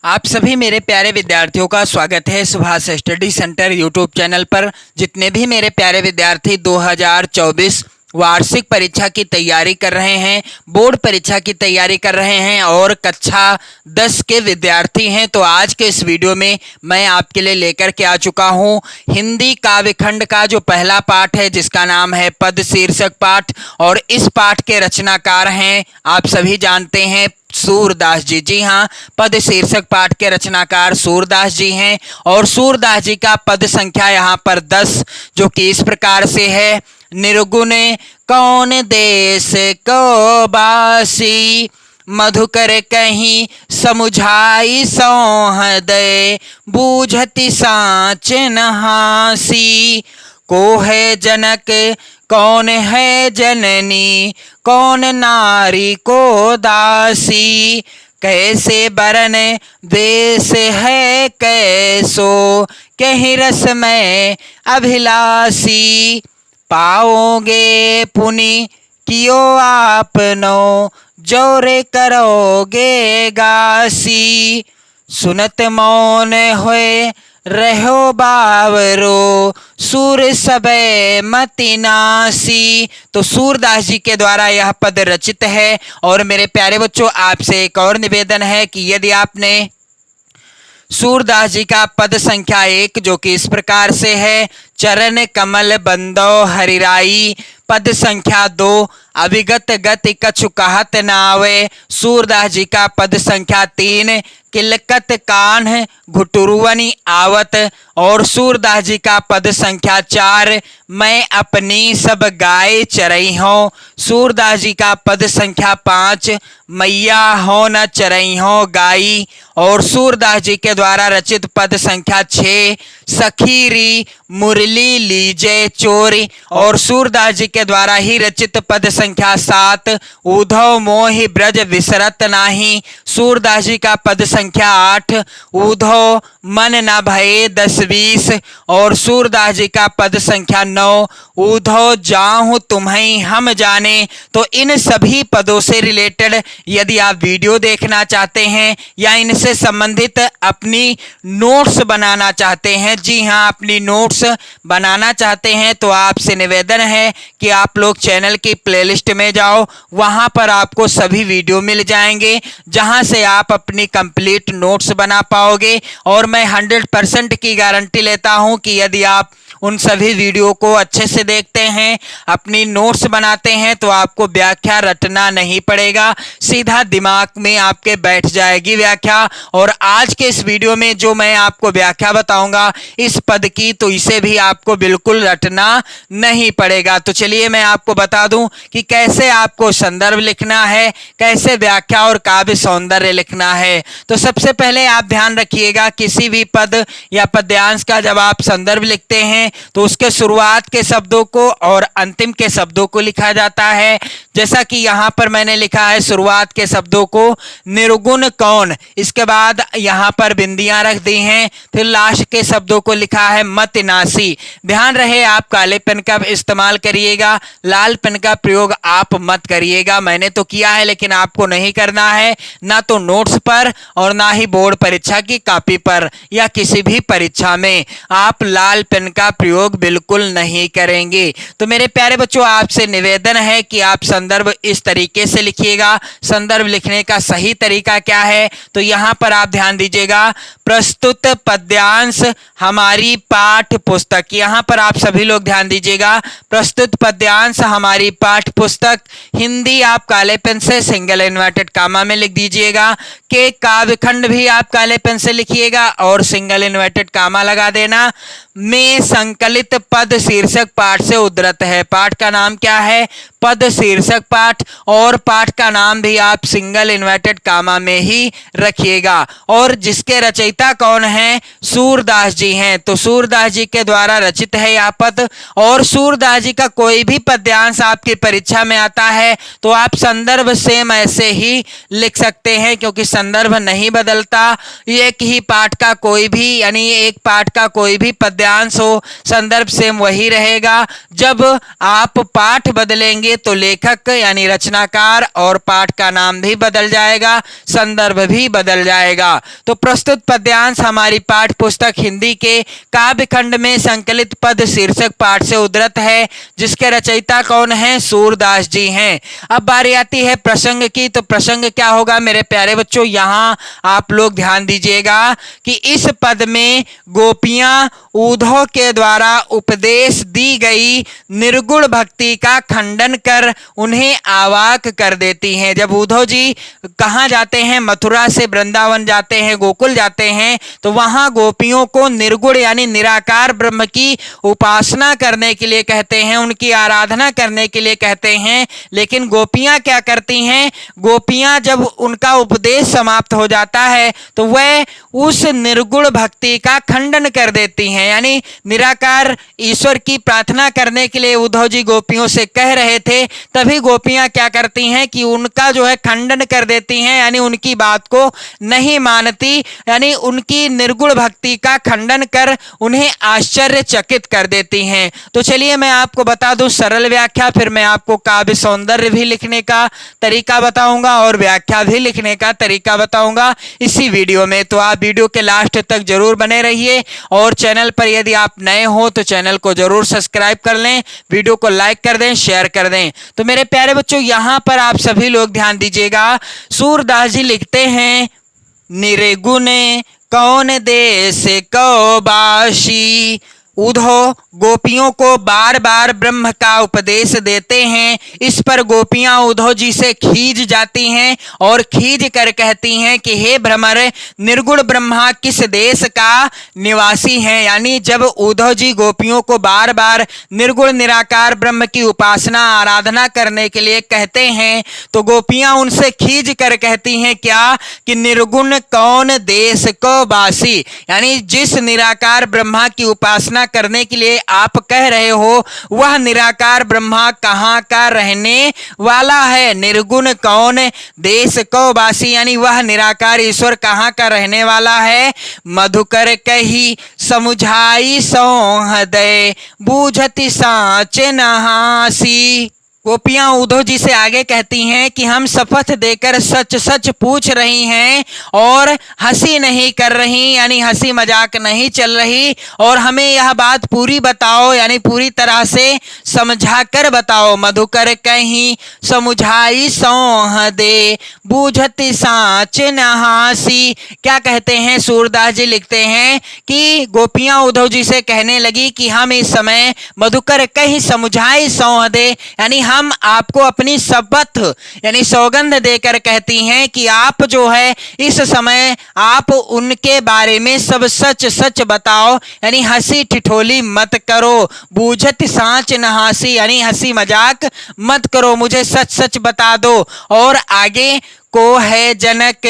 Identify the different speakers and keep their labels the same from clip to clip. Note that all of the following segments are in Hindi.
Speaker 1: आप सभी मेरे प्यारे विद्यार्थियों का स्वागत है Subhash study centre YouTube channel पर। जितने भी मेरे प्यारे विद्यार्थी 2024 वार्षिक परीक्षा की तैयारी कर रहे हैं, बोर्ड परीक्षा की तैयारी कर रहे हैं और कक्षा 10 के विद्यार्थी हैं, तो आज के इस वीडियो में मैं आपके लिए लेकर के आ चुका हूं हिंदी काव्यखंड का जो पहला पाठ है, जिसका नाम है पद शीर्षक पाठ। और इस पाठ के रचनाकार हैं, आप सभी जानते हैं, सूरदास जी। जी हाँ, पद शीर्षक पाठ के रचनाकार सूरदास जी हैं। और सूरदास जी का पद संख्या यहाँ पर 10, जो कि इस प्रकार से है। निर्गुण कौन देश को बासी, मधुकर कहीं समुझाई सौहृदय, बूझति साँच नहासी। को है जनक कौन है जननी, कौन नारी को दासी, कैसे बरन वेश है कैसो, कहीं रस में अभिलाषी। पाओगे पुनि कियो आपनो, जोरे करोगे गासी। सुनत मौन होए रहो बावरो, सूर सबे मति नासी। तो सूरदास जी के द्वारा यह पद रचित है। और मेरे प्यारे बच्चों, आपसे एक और निवेदन है कि यदि आपने सूरदास जी का पद संख्या 1, जो कि इस प्रकार से है, चरण कमल बंदो हरिराई। पद संख्या 2, अविगत गति कछु कहत नावे। सूरदास जी का पद संख्या 3, किलकत कान्ह घुटुरुवनि आवत। और सूरदास जी का पद संख्या 4, मैं अपनी सब गाय चरई हो। सूरदास जी का पद संख्या 5, मैया हो न चरई हो गाई। और सूरदास जी के द्वारा रचित पद संख्या 6, सखीरी मुरली लीजे चोरी। और सूरदास जी के द्वारा ही रचित पद संख्या 7, उधव मोहि ब्रज विसरत नाही। सूरदास जी का पद संख्या 8, उधव मन न भये 10-20। और सूरदास जी का पद संख्या 9, उधव जाहु तुम्हें हम जाने। तो इन सभी पदों से रिलेटेड यदि आप वीडियो देखना चाहते हैं या इनसे संबंधित अपनी नोट्स बनाना चाहते हैं, जी हाँ, अपनी नोट्स बनाना चाहते हैं, तो आपसे निवेदन है कि आप लोग चैनल की प्लेलिस्ट में जाओ। वहां पर आपको सभी वीडियो मिल जाएंगे, जहां से आप अपनी कंप्लीट नोट्स बना पाओगे। और मैं 100% की गारंटी लेता हूं कि यदि आप उन सभी वीडियो को अच्छे से देखते हैं, अपनी नोट्स बनाते हैं, तो आपको व्याख्या रटना नहीं पड़ेगा, सीधा दिमाग में आपके बैठ जाएगी व्याख्या। और आज के इस वीडियो में जो मैं आपको व्याख्या बताऊंगा इस पद की, तो इसे भी आपको बिल्कुल रटना नहीं पड़ेगा। तो चलिए मैं आपको बता दूं कि कैसे आपको संदर्भ लिखना है, कैसे व्याख्या और काव्य सौंदर्य लिखना है। तो सबसे पहले आप ध्यान रखिएगा, किसी भी पद या पद्यांश का जब आप संदर्भ लिखते हैं तो उसके शुरुआत के शब्दों को और अंतिम के शब्दों को लिखा जाता है। जैसा कि यहां पर मैंने लिखा है शुरुआत के शब्दों को निर्गुण कौन, इसके बाद यहां पर बिंदियां रख दी हैं, फिर लास्ट के शब्दों को लिखा है मत नासी। ध्यान रहे, आप काले पेन का इस्तेमाल करिएगा, लाल पेन का प्रयोग आप मत करिएगा। मैंने तो किया है, लेकिन आपको नहीं करना है, ना तो नोट्स पर और ना ही बोर्ड परीक्षा की कॉपी पर या किसी भी परीक्षा में आप लाल पेन का प्रयोग बिल्कुल नहीं करेंगे। तो मेरे प्यारे बच्चों, आपसे निवेदन है कि आप संदर्भ इस तरीके से लिखिएगा। संदर्भ लिखने का सही तरीका क्या है, तो यहां पर आप ध्यान दीजिएगा, प्रस्तुत पद्यांश हमारी पाठ्य पुस्तक। यहां पर आप सभी लोग ध्यान दीजिएगा, प्रस्तुत पद्यांश हमारी पाठ्य पुस्तक। हिंदी आप काले पेन से सिंगल इन्वर्टेड कामा में लिख दीजिएगा। के काव्यखंड भी आप काले पेन से लिखिएगा और सिंगल इन्वर्टेड कामा लगा देना। में संकलित पद शीर्षक पाठ से उद्धृत है। पाठ का नाम क्या है? पद शीर्षक पाठ। और पाठ का नाम भी आप सिंगल इन्वर्टेड कामा में ही रखिएगा। और जिसके रचयिता कौन है? सूरदास जी हैं। तो सूरदास जी के द्वारा रचित है यह पद। और सूरदास जी का कोई भी पद्यांश आपकी परीक्षा में आता है तो आप संदर्भ सेम ऐसे ही लिख सकते हैं, क्योंकि संदर्भ नहीं बदलता। एक ही पाठ का कोई भी, यानी एक पाठ का कोई भी पद्यांश हो, संदर्भ सेम वही रहेगा। जब आप पाठ बदलेंगे तो लेखक यानी रचनाकार और पाठ का नाम भी बदल जाएगा, संदर्भ भी बदल जाएगा। तो प्रस्तुत पद्यांश हमारी पाठ पुस्तक हिंदी के काव्य खंड में संकलित पद शीर्षक पाठ से उद्धृत है, जिसके रचयिता कौन है? सूरदास जी हैं। अब बारी आती है प्रसंग की। तो प्रसंग क्या होगा मेरे प्यारे बच्चों? यहाँ आप लोग ध्यान दीजिएगा कि इस पद में गोपियां उद्धव के द्वारा उपदेश दी गई निर्गुण भक्ति का खंडन कर उन्हें अवाक कर देती हैं। जब उद्धव जी कहाँ जाते हैं? मथुरा से वृंदावन जाते हैं, गोकुल जाते हैं, तो वहां गोपियों को निर्गुण यानी निराकार ब्रह्म की उपासना करने के लिए कहते हैं, उनकी आराधना करने के लिए कहते हैं। लेकिन गोपियां क्या करती हैं? गोपियां जब उनका उपदेश समाप्त हो जाता है तो वह उस निर्गुण भक्ति का खंडन कर देती हैं। यानी निराकार ईश्वर की प्रार्थना करने के लिए उद्धव जी गोपियों से कह रहे थे, तभी गोपियां क्या करती हैं कि उनका जो है खंडन कर देती हैं, यानी उनकी बात को नहीं मानती, यानी उनकी निर्गुण भक्ति का खंडन कर उन्हें आश्चर्यचकित कर देती हैं। तो चलिए मैं आपको बता दूं सरल व्याख्या, फिर मैं आपको काव्य सौंदर्य भी लिखने का तरीका बताऊंगा और व्याख्या भी लिखने का तरीका बताऊंगा इसी वीडियो में। तो आप वीडियो के लास्ट तक जरूर बने रहिए और चैनल पर यदि आप नए हो तो चैनल को जरूर सब्सक्राइब कर लें, वीडियो को लाइक कर दें, शेयर कर दें। तो मेरे प्यारे बच्चों यहां पर आप सभी लोग ध्यान दीजिएगा। सूरदास जी लिखते हैं, निर्गुण कौन देश को बासी। उद्धव गोपियों को बार बार ब्रह्म का उपदेश देते हैं। इस पर गोपियां उद्धव जी से खींच जाती हैं और खींच कर कहती हैं कि हे भ्रमर, निर्गुण ब्रह्मा किस देश का निवासी हैं। यानी जब उद्धव जी गोपियों को बार बार निर्गुण निराकार ब्रह्म की उपासना आराधना करने के लिए कहते हैं तो गोपियां उनसे खींच कर कहती हैं क्या? कि निर्गुण कौन देश को वासी, यानी जिस निराकार ब्रह्मा की उपासना करने के लिए आप कह रहे हो वह निराकार ब्रह्मा कहाँ का रहने वाला है? निर्गुण कौन देश को वासी, यानी वह निराकार ईश्वर कहाँ का रहने वाला है? मधुकर कही समुझाई सौह दे, बूझति साच नहासी। गोपियां उद्धव जी से आगे कहती हैं कि हम शपथ देकर सच सच पूछ रही हैं और हंसी नहीं कर रही, यानी हंसी मजाक नहीं चल रही, और हमें यह बात पूरी बताओ, यानी पूरी तरह से समझा कर बताओ। मधुकर कहीं समुझाई सौह दे, बूझति साच नहासी। क्या कहते हैं? सूरदास जी लिखते हैं कि गोपियां उद्धव जी से कहने लगी कि हम इस समय मधुकर कहीं समुझाई सौह दे, यानी हम आपको अपनी शपथ यानी सौगंध देकर कहती हैं कि आप जो है इस समय आप उनके बारे में सब सच सच बताओ, यानी हंसी ठिठोली मत करो। बूझत सांच नहासी, यानी हंसी मजाक मत करो, मुझे सच सच बता दो। और आगे को है जनक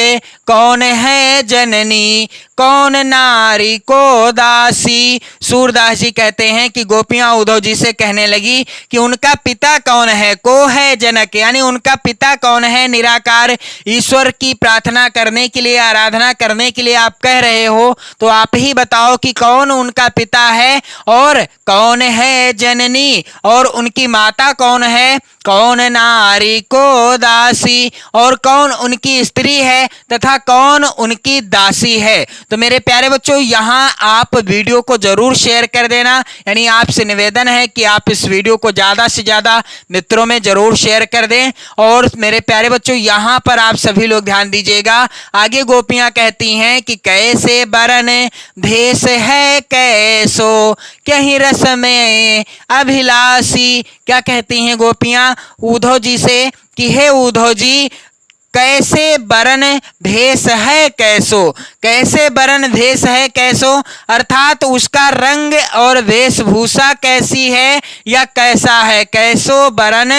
Speaker 1: कौन है जननी, कौन नारी को दासी। सूरदास जी कहते हैं कि गोपियां उद्धव जी से कहने लगी कि उनका पिता कौन है? को है जनक, यानी उनका पिता कौन है? निराकार ईश्वर की प्रार्थना करने के लिए आराधना करने के लिए आप कह रहे हो, तो आप ही बताओ कि कौन उनका पिता है और कौन है जननी, और उनकी माता कौन है? कौन नारी को दासी, और कौन उनकी स्त्री है तथा कौन उनकी दासी है। तो मेरे प्यारे बच्चों यहाँ आप वीडियो को जरूर शेयर कर देना, यानी आपसे निवेदन है कि आप इस वीडियो को ज्यादा से ज्यादा मित्रों में जरूर शेयर कर दें। और मेरे प्यारे बच्चों यहाँ पर आप सभी लोग ध्यान दीजिएगा। आगे गोपियां कहती हैं कि कैसे बरन भेष है कैसो, कहीं रस में अभिलाषी। क्या कहती हैं गोपियां उद्धव जी से कि हे उद्धव जी, कैसे बरन भेष है कैसो। कैसे बरन भेष है कैसो अर्थात उसका रंग और वेशभूषा कैसी है या कैसा है। कैसो बरन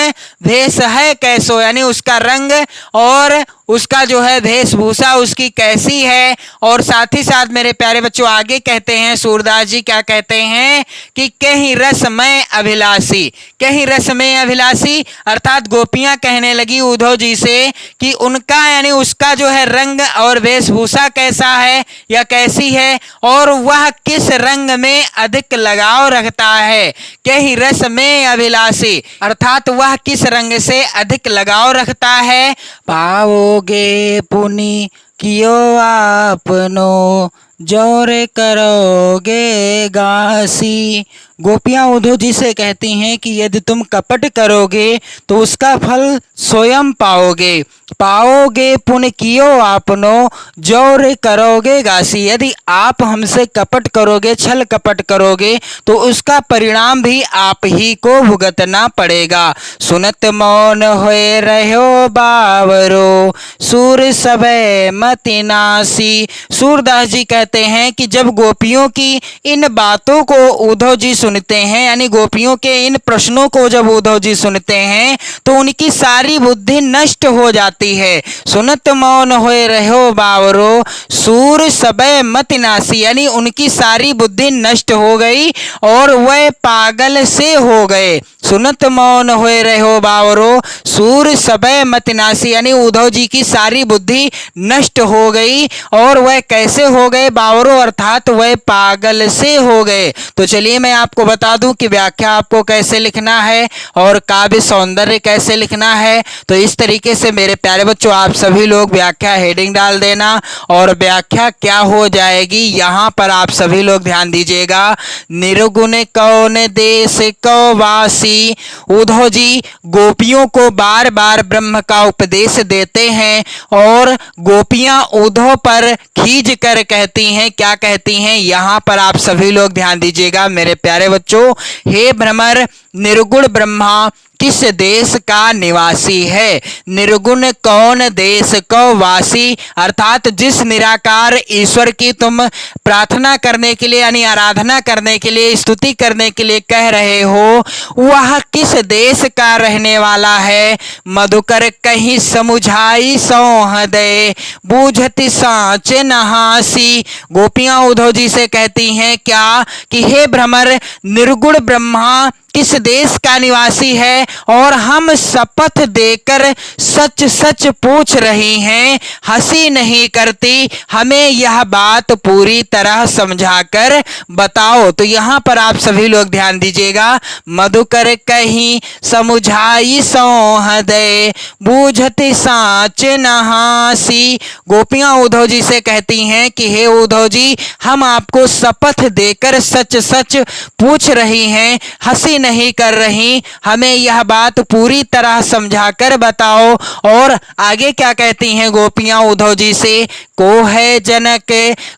Speaker 1: भेष है कैसो, यानी उसका रंग और उसका जो है वेशभूषा उसकी कैसी है। और साथ ही साथ मेरे प्यारे बच्चों आगे कहते हैं सूरदास जी, क्या कहते हैं कि कहीं रसमय अभिलाषी, कहीं रसमय अभिलाषी अर्थात गोपियां कहने लगी उद्धव जी से कि उनका यानी उसका जो है रंग और वेशभूषा कैसा है या कैसी है और वह किस रंग में अधिक लगाव रखता है। कहीं रस में अभिलाषी अर्थात वह किस रंग से अधिक लगाव रखता है। पाओगे पुनि कियो आपनो, जोरे करोगे गासी। गोपियां उद्धव जी से कहती हैं कि यदि तुम कपट करोगे तो उसका फल स्वयं पाओगे। पाओगे पुण्य कियो आपनो, जोर करोगे गासी। यदि आप हमसे कपट करोगे, छल कपट करोगे तो उसका परिणाम भी आप ही को भुगतना पड़ेगा। सुनत मौन होए रहो बावरो, सूर सबे मति नासी। सूरदास जी कहते हैं कि जब गोपियों की इन बातों को उद्धव जी सुनते हैं, यानी गोपियों के इन प्रश्नों को जब उद्धव जी सुनते हैं तो उनकी सारी बुद्धि नष्ट हो जाती है। सुनत मौन होए रहो बावरो, सूर सबे मति नासी, यानी उनकी सारी बुद्धि नष्ट हो गई और वह पागल से हो गए। सुनत मौन होए रहो बावरो, सूर सबे मति नासी, यानी उद्धव जी की सारी बुद्धि नष्ट हो गई और वह कैसे हो गए बावरो अर्थात वह पागल से हो गए। तो चलिए मैं आपको बता दूं कि व्याख्या आपको कैसे लिखना है और काव्य सौंदर्य कैसे लिखना है। तो इस तरीके से मेरे प्यारे बच्चों आप सभी लोग व्याख्या हेडिंग डाल देना और व्याख्या क्या हो जाएगी यहाँ पर आप सभी लोग ध्यान दीजिएगा। निर्गुण कौन देश को वासी। उद्धव जी गोपियों को बार बार ब्रह्म का उपदेश देते हैं और गोपियां उद्धव पर खींच कर कहती हैं, क्या कहती हैं यहाँ पर आप सभी लोग ध्यान दीजिएगा मेरे प्यारे बच्चों। हे भ्रमर, निर्गुण ब्रह्मा किस देश का निवासी है। निर्गुण कौन देश को वासी अर्थात जिस निराकार ईश्वर की तुम प्रार्थना करने के लिए यानी आराधना करने के लिए स्तुति करने के लिए कह रहे हो वह किस देश का रहने वाला है। मधुकर कहीं समुझाई सौह दे, बूझती सांच नहासी। गोपियां उद्धव जी से कहती हैं क्या कि हे भ्रमर, निर्गुण ब्रह्मा किस देश का निवासी है और हम शपथ देकर सच सच पूछ रही हैं, हंसी नहीं करती, हमें यह बात पूरी तरह समझाकर बताओ। तो यहाँ पर आप सभी लोग ध्यान दीजिएगा। मधुकर कहीं समुझाई सौह दे, बूझती सांच नहासी। गोपियां उद्धव जी से कहती हैं कि हे उद्धव जी, हम आपको शपथ देकर सच सच पूछ रही हैं, हंसी नहीं कर रही, हमें यह बात पूरी तरह समझाकर बताओ। और आगे क्या कहती हैं गोपियां उद्धव जी से, को है जनक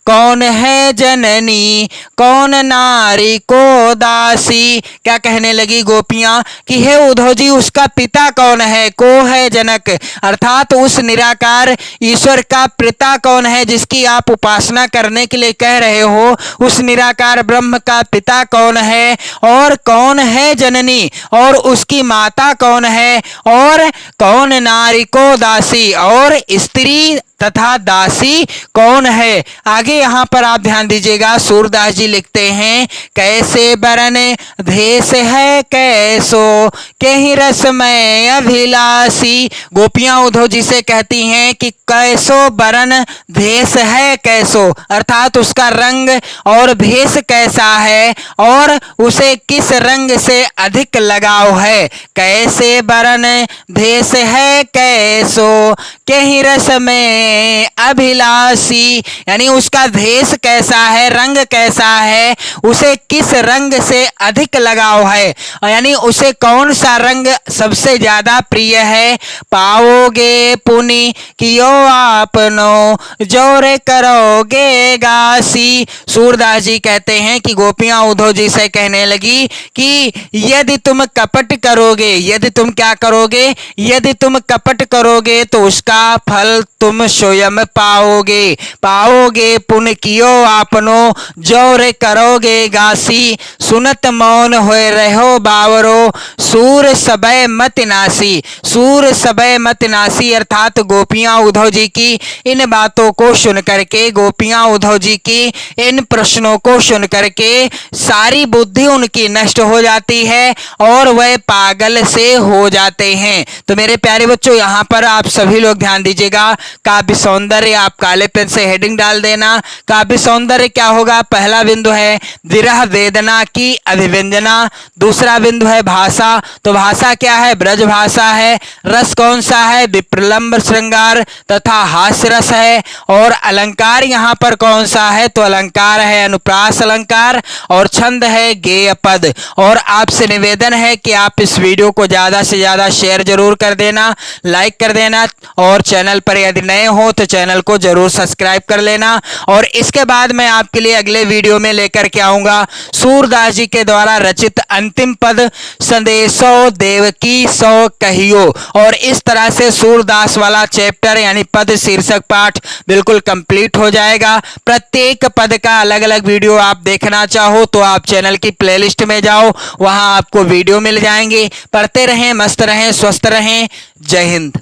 Speaker 1: कौन है जननी, कौन नारी को दासी। क्या कहने लगी गोपियां कि हे उद्धव जी, उसका पिता कौन है। को है जनक अर्थात उस निराकार ईश्वर का पिता कौन है जिसकी आप उपासना करने के लिए कह रहे हो, उस निराकार ब्रह्म का पिता कौन है और कौन है जननी और उसकी माता कौन है और कौन नारी को दासी और स्त्री तथा दासी कौन है। आगे यहाँ पर आप ध्यान दीजिएगा। सूरदास जी लिखते हैं, कैसे बरन भेष है कैसो, कहीं रसमय अभिलाषी। गोपियां उद्धव जी से कहती हैं कि कैसो बरन भेष है कैसो अर्थात उसका रंग और भेष कैसा है और उसे किस रंग से अधिक लगाव है। कैसे बरन भेष है कैसो, कहीं रसमय अभिलाषी, यानी उसका भेष कैसा है, रंग कैसा है, उसे किस रंग से अधिक लगाव है, यानी उसे कौन सा रंग सबसे ज्यादा प्रिय है। पाओगे पुनि कियो आपनो, जोरे करोगे गासी। सूरदास जी कहते हैं कि गोपियां उद्धव जी से कहने लगी कि यदि तुम कपट करोगे, यदि तुम क्या करोगे, यदि तुम कपट करोगे तो उसका फल तुम स्वयं पाओगे। पाओगे पुन कियो आपनो, जोर करोगे गासी। सुनत मौन होए रहो बावरो, सूर सबय मत नासी। सूर सबय मत नासी अर्थात गोपियां उद्धव जी की इन बातों को सुन करके, गोपियां उद्धव जी की इन प्रश्नों को सुन करके सारी बुद्धि उनकी नष्ट हो जाती है और वह पागल से हो जाते हैं। तो मेरे प्यारे बच्चों, यहाँ पर आप सभी लोग ध्यान दीजिएगा। काव्य सौंदर्य आप काले पेन से हेडिंग डाल देना। काव्य सौंदर्य क्या होगा? पहला बिंदु है विरह वेदना की अभिव्यंजना। दूसरा बिंदु है भाषा। तो भाषा क्या है? ब्रज भाषा है। रस कौन सा है? विप्रलंब श्रृंगार तथा हास्य रस है। और अलंकार यहाँ पर कौन सा है? तो अलंकार है अनुप्रास अलंकार और छंद है गेय पद। और आपसे निवेदन है कि आप इस वीडियो को ज्यादा से ज्यादा शेयर जरूर कर देना, लाइक कर देना और चैनल पर यदि नए हो तो चैनल को जरूर सब्सक्राइब कर लेना। और इसके बाद मैं आपके लिए अगले वीडियो में लेकर के आऊंगा सूरदास जी के द्वारा रचित अंतिम पद संदेशो देवकी सो कहियो। और इस तरह से सूरदास वाला चैप्टर यानी पद शीर्षक पाठ बिल्कुल कंप्लीट हो जाएगा। प्रत्येक पद का अलग अलग वीडियो आप देखना चाहो तो आप चैनल की प्लेलिस्ट में जाओ, वहां आपको वीडियो मिल जाएंगे। पढ़ते रहें, मस्त रहें, स्वस्थ रहें। जय हिंद।